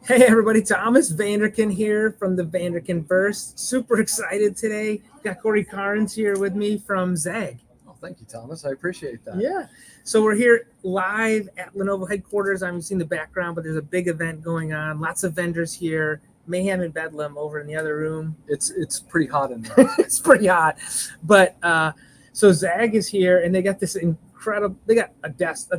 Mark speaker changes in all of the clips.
Speaker 1: Hey everybody, Thomas Vanderkin here from the Vanderkin Verse. Super excited today. Got Cory Karns here with me from ZAGG.
Speaker 2: Oh, thank you, Thomas. I appreciate that.
Speaker 1: Yeah. So we're here live at Lenovo headquarters. I'm seeing the background, but there's a big event going on. Lots of vendors here. Mayhem and Bedlam over in the other room.
Speaker 2: It's pretty hot in there.
Speaker 1: It's pretty hot. But so ZAGG is here, and they got this incredible. They got a desk.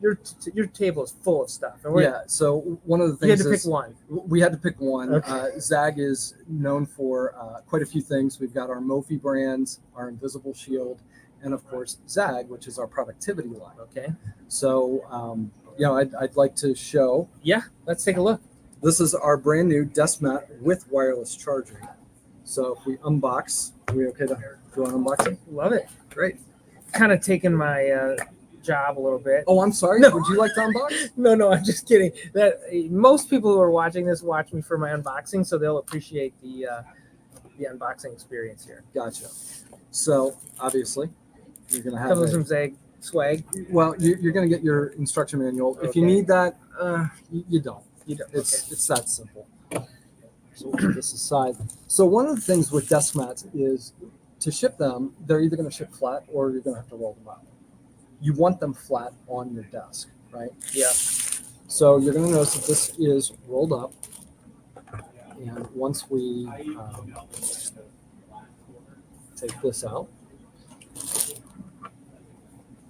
Speaker 1: Your table is full of stuff. And
Speaker 2: Yeah. So one of the
Speaker 1: you
Speaker 2: things
Speaker 1: had to pick one.
Speaker 2: we had to pick one.
Speaker 1: Okay.
Speaker 2: ZAGG is known for quite a few things. We've got our Mophie brands, our Invisible Shield, and of course ZAGG, which is our productivity line.
Speaker 1: Okay.
Speaker 2: So I'd like to show.
Speaker 1: Yeah. Let's take a look.
Speaker 2: This is our brand new desk mat with wireless charging. So if we unbox, are we okay to do an unboxing?
Speaker 1: Love it.
Speaker 2: Great.
Speaker 1: Kind of taking my job a little bit.
Speaker 2: Oh, I'm sorry.
Speaker 1: No.
Speaker 2: Would you like to unbox?
Speaker 1: No, I'm just kidding. That most people who are watching this watch me for my unboxing, so they'll appreciate the unboxing experience here.
Speaker 2: Gotcha. So obviously, you're gonna have
Speaker 1: Comes from ZAGG swag.
Speaker 2: well, you're gonna get your instruction manual. If you
Speaker 1: Okay.
Speaker 2: need that, you don't.
Speaker 1: You don't.
Speaker 2: It's that simple. So we'll put this aside. So one of the things with desk mats is to ship them, they're either gonna ship flat or you're gonna have to roll them out. You want them flat on your desk, right?
Speaker 1: Yeah.
Speaker 2: So you're gonna notice that this is rolled up, and once we take this out,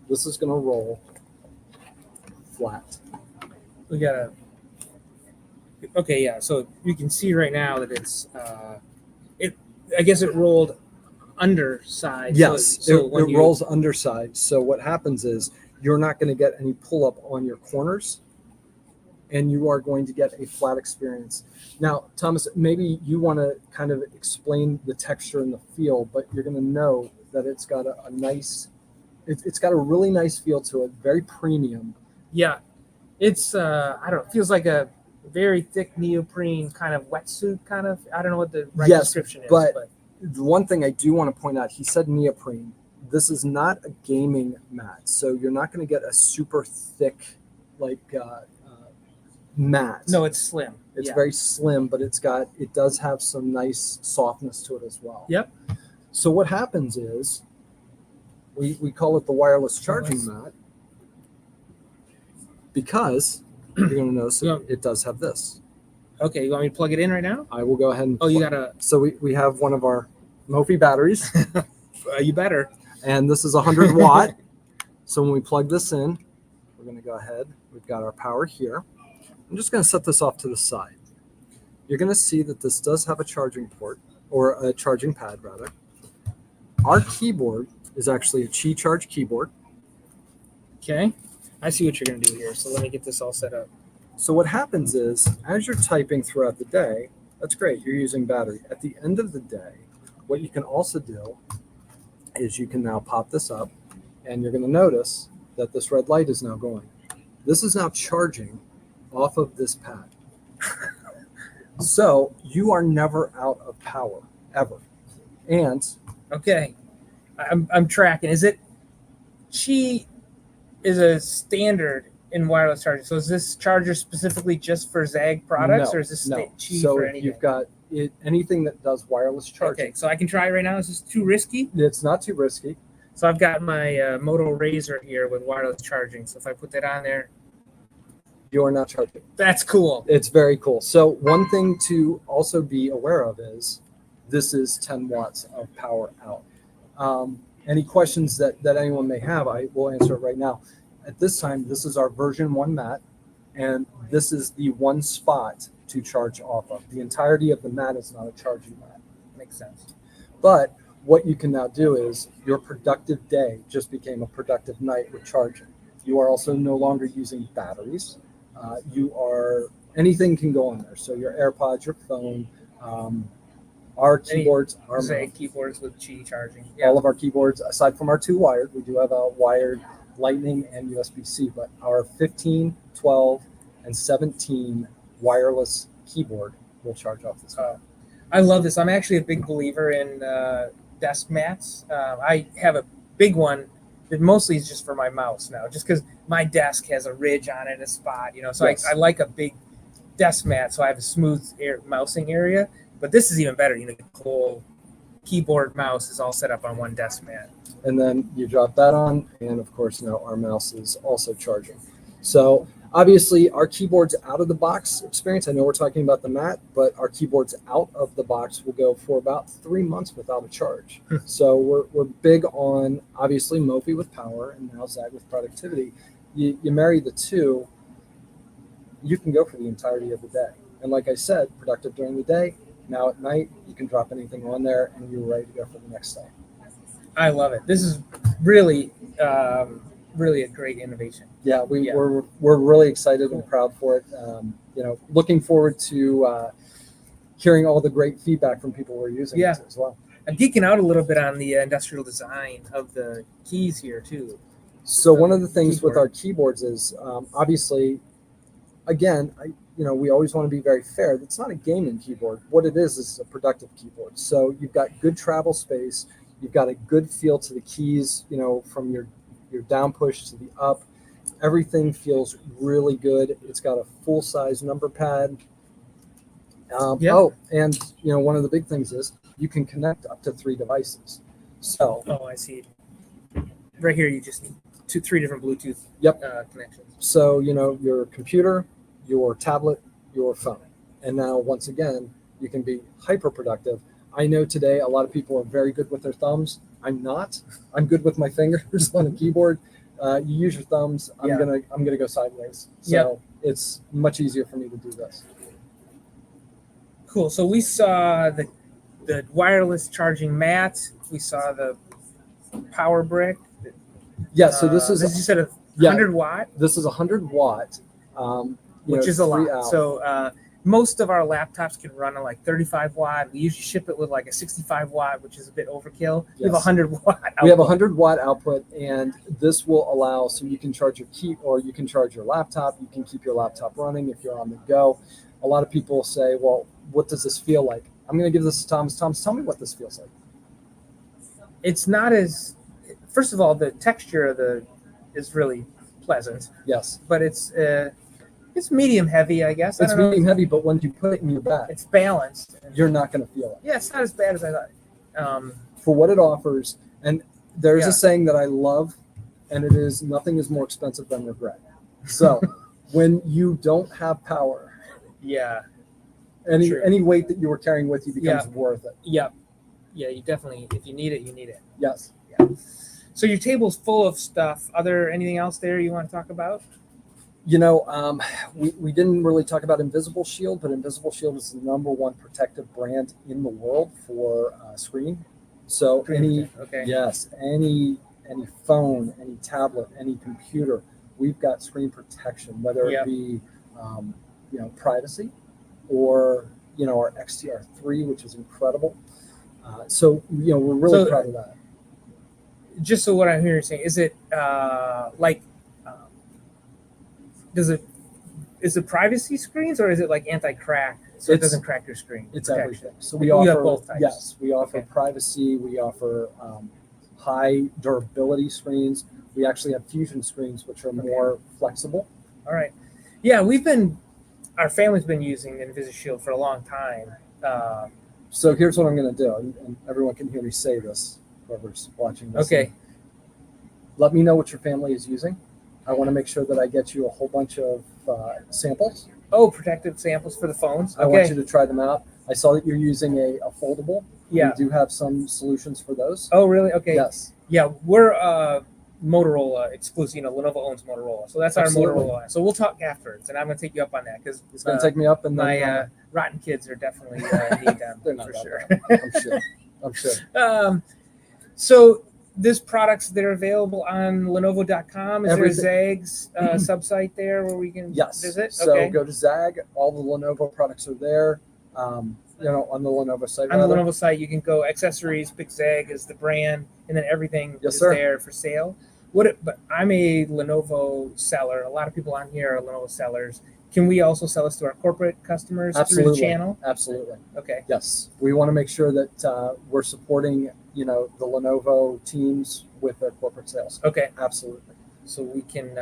Speaker 2: this is going to roll flat.
Speaker 1: We got a. Okay, yeah. So you can see right now that it's I guess it rolled underside.
Speaker 2: Yes,
Speaker 1: So
Speaker 2: it rolls underside. So what happens is you're not going to get any pull up on your corners, and you are going to get a flat experience. Now, Thomas, maybe you want to kind of explain the texture and the feel, but you're going to know that it's got a nice, it's got a really nice feel to it, very premium.
Speaker 1: Yeah. It's I don't know. It feels like a very thick neoprene kind of wetsuit kind of. I don't know what the right
Speaker 2: Yes,
Speaker 1: description is,
Speaker 2: but the one thing I do want to point out, he said neoprene. This is not a gaming mat, so you're not going to get a super thick, mat.
Speaker 1: No, it's slim.
Speaker 2: It's
Speaker 1: Yeah.
Speaker 2: very slim, but it does have some nice softness to it as well.
Speaker 1: Yep.
Speaker 2: So what happens is we call it the wireless charging mat because you're going to notice it does have this.
Speaker 1: Okay, you want me to plug it in right now?
Speaker 2: I will go ahead and.
Speaker 1: Oh, you gotta.
Speaker 2: So we have one of our Mophie batteries.
Speaker 1: You better.
Speaker 2: And this is 100 watt. So when we plug this in, we're going to go ahead. We've got our power here. I'm just going to set this off to the side. You're going to see that this does have a charging port, or a charging pad rather. Our keyboard is actually a Qi Charge keyboard.
Speaker 1: Okay. I see what you're going to do here. So let me get this all set up.
Speaker 2: So what happens is, as you're typing throughout the day, that's great. You're using battery. At the end of the day, what you can also do is you can now pop this up, and you're going to notice that this red light is now going. This is now charging off of this pad. So you are never out of power, ever. And
Speaker 1: Okay. I'm tracking. Is it Qi is a standard in wireless charging? So is this charger specifically just for ZAGG products,
Speaker 2: no,
Speaker 1: or is this
Speaker 2: no.
Speaker 1: Qi
Speaker 2: So
Speaker 1: for anything?
Speaker 2: you've got anything that does wireless charging.
Speaker 1: Okay, so I can try it right now. Is this too risky?
Speaker 2: It's not too risky.
Speaker 1: So I've got my Moto Razr here with wireless charging. So if I put that on there,
Speaker 2: You are not charging.
Speaker 1: that's cool.
Speaker 2: It's very cool. So one thing to also be aware of is this is 10 watts of power out. Any questions that anyone may have, I will answer it right now. At this time, this is our version 1 mat, and this is the one spot to charge off of. The entirety of the mat is not a charging mat.
Speaker 1: Makes sense.
Speaker 2: But what you can now do is your productive day just became a productive night with charging. You are also no longer using batteries. Anything can go on there. So your AirPods, your phone, our keyboards, our
Speaker 1: ZAGG keyboards with Qi charging.
Speaker 2: all of our keyboards, aside from our 2 wired, we do have a wired Lightning and USB-C, but our 15, 12, and 17 wireless keyboard will charge off this.
Speaker 1: I love this. I'm actually a big believer in desk mats. I have a big one that mostly is just for my mouse now, just because my desk has a ridge on it, a spot, so
Speaker 2: Yes.
Speaker 1: I like a big desk mat, so I have a smooth mousing area. But this is even better. The whole keyboard mouse is all set up on one desk mat.
Speaker 2: And then you drop that on, and of course now our mouse is also charging. So obviously our keyboard's out of the box experience. I know we're talking about the mat, but our keyboards out of the box will go for about 3 months without a charge. So we're big on obviously Mophie with power and now ZAGG with productivity. You marry the two, you can go for the entirety of the day. And like I said, productive during the day. Now at night, you can drop anything on there and you're ready to go for the next day.
Speaker 1: I love it. This is really, really a great innovation.
Speaker 2: Yeah, we're really excited and proud for it. Looking forward to hearing all the great feedback from people who are using it as well.
Speaker 1: I'm geeking out a little bit on the industrial design of the keys here too.
Speaker 2: So one of the things with our keyboards is obviously, again, we always want to be very fair. It's not a gaming keyboard. What it is a productive keyboard. So you've got good travel space. You've got a good feel to the keys, from your down push to the up. Everything feels really good. It's got a full size number pad. Oh, and one of the big things is you can connect up to 3 devices. So.
Speaker 1: Oh, I see. Right here, you just need 3 different Bluetooth connections.
Speaker 2: So, your computer, your tablet, your phone. And now, once again, you can be hyper productive. I know today a lot of people are very good with their thumbs. I'm not. I'm good with my fingers on a keyboard. You use your thumbs. I'm gonna go sideways. So it's much easier for me to do this.
Speaker 1: Cool. So we saw the wireless charging mat. We saw the power brick.
Speaker 2: Yeah. So this is,
Speaker 1: as you said, 100 watt.
Speaker 2: This is 100 watt,
Speaker 1: which is a lot. So most of our laptops can run on like 35 watt. We usually ship it with like a 65 watt, which is a bit overkill. We have 100 watt output.
Speaker 2: We have 100 watt output, and this will allow, so you can charge your key or you can charge your laptop. You can keep your laptop running if you're on the go. A lot of people say, well, what does this feel like? I'm going to give this to Thomas. Thomas, tell me what this feels like.
Speaker 1: It's not as, first of all, the texture is really pleasant.
Speaker 2: Yes.
Speaker 1: But it's medium heavy, I guess.
Speaker 2: It's medium heavy, but when you put it in your bag,
Speaker 1: it's balanced.
Speaker 2: You're not going to feel it.
Speaker 1: Yeah, it's not as bad as I thought.
Speaker 2: For what it offers, and there's a saying that I love, and it is, nothing is more expensive than regret. So when you don't have power, any weight that you were carrying with you becomes worth it.
Speaker 1: Yep. Yeah, you definitely, if you need it, you need it.
Speaker 2: Yes.
Speaker 1: Yeah. So your table's full of stuff. Anything else there you want to talk about?
Speaker 2: We didn't really talk about Invisible Shield, but Invisible Shield is the #1 protective brand in the world for screen. So any phone, any tablet, any computer, we've got screen protection, whether it be privacy or our XTR3, which is incredible. So we're really proud of that.
Speaker 1: Just so what I'm hearing you saying, is it is it privacy screens or is it like anti-crack so it doesn't crack your screen?
Speaker 2: It's
Speaker 1: protection?
Speaker 2: Everything. So we offer
Speaker 1: have both types.
Speaker 2: Yes, we offer privacy. We offer high durability screens. We actually have fusion screens, which are more flexible.
Speaker 1: All right. Yeah, our family's been using the Invisible Shield for a long time.
Speaker 2: So here's what I'm going to do, and everyone can hear me say this, whoever's watching this.
Speaker 1: Okay.
Speaker 2: Let me know what your family is using. I want to make sure that I get you a whole bunch of samples.
Speaker 1: Oh, protective samples for the phones.
Speaker 2: I want you to try them out. I saw that you're using a foldable.
Speaker 1: Yeah.
Speaker 2: We do have some solutions for those.
Speaker 1: Oh, really? Okay.
Speaker 2: Yes.
Speaker 1: Yeah, we're Motorola exclusive. Lenovo owns Motorola, so that's our Motorola. So we'll talk afterwards, and I'm going to take you up on that because
Speaker 2: it's going to take me up, and
Speaker 1: my rotten kids are definitely need them.
Speaker 2: They're not
Speaker 1: for sure.
Speaker 2: I'm sure.
Speaker 1: So this products that are available on Lenovo.com. Is there a ZAGG's subsite there where we can visit?
Speaker 2: So go to ZAGG. All the Lenovo products are there. On the Lenovo site.
Speaker 1: On the Lenovo site, you can go accessories. Pick ZAGG is the brand, and then everything is there for sale. But I'm a Lenovo seller. A lot of people on here are Lenovo sellers. Can we also sell this to our corporate customers through the channel?
Speaker 2: Absolutely.
Speaker 1: Okay.
Speaker 2: Yes, we want to make sure that we're supporting the Lenovo teams with their corporate sales.
Speaker 1: Okay.
Speaker 2: Absolutely.
Speaker 1: So we can.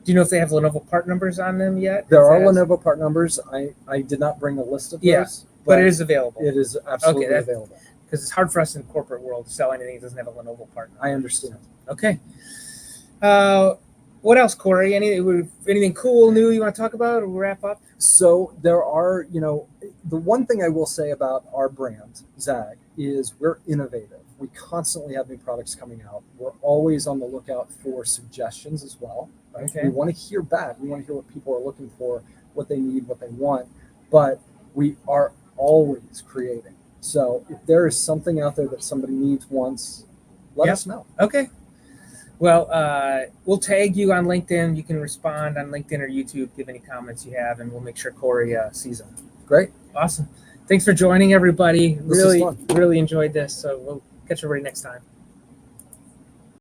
Speaker 1: Do you know if they have Lenovo part numbers on them yet?
Speaker 2: There are Lenovo part numbers. I did not bring a list of those.
Speaker 1: But it is available.
Speaker 2: It is absolutely available.
Speaker 1: Because it's hard for us in the corporate world to sell anything that doesn't have a Lenovo part number.
Speaker 2: I understand.
Speaker 1: Okay. What else, Cory? Anything cool, new you want to talk about, or wrap up?
Speaker 2: So there are, the one thing I will say about our brand, ZAGG, is we're innovative. We constantly have new products coming out. We're always on the lookout for suggestions as well. Right?
Speaker 1: Okay.
Speaker 2: We want to hear back. We want to hear what people are looking for, what they need, what they want. But we are always creating. So if there is something out there that somebody needs once, let us know.
Speaker 1: Okay. Well, we'll tag you on LinkedIn. You can respond on LinkedIn or YouTube, give any comments you have, and we'll make sure Cory sees them.
Speaker 2: Great.
Speaker 1: Awesome. Thanks for joining, everybody.
Speaker 2: This was fun.
Speaker 1: Really enjoyed this. So we'll catch everybody next time.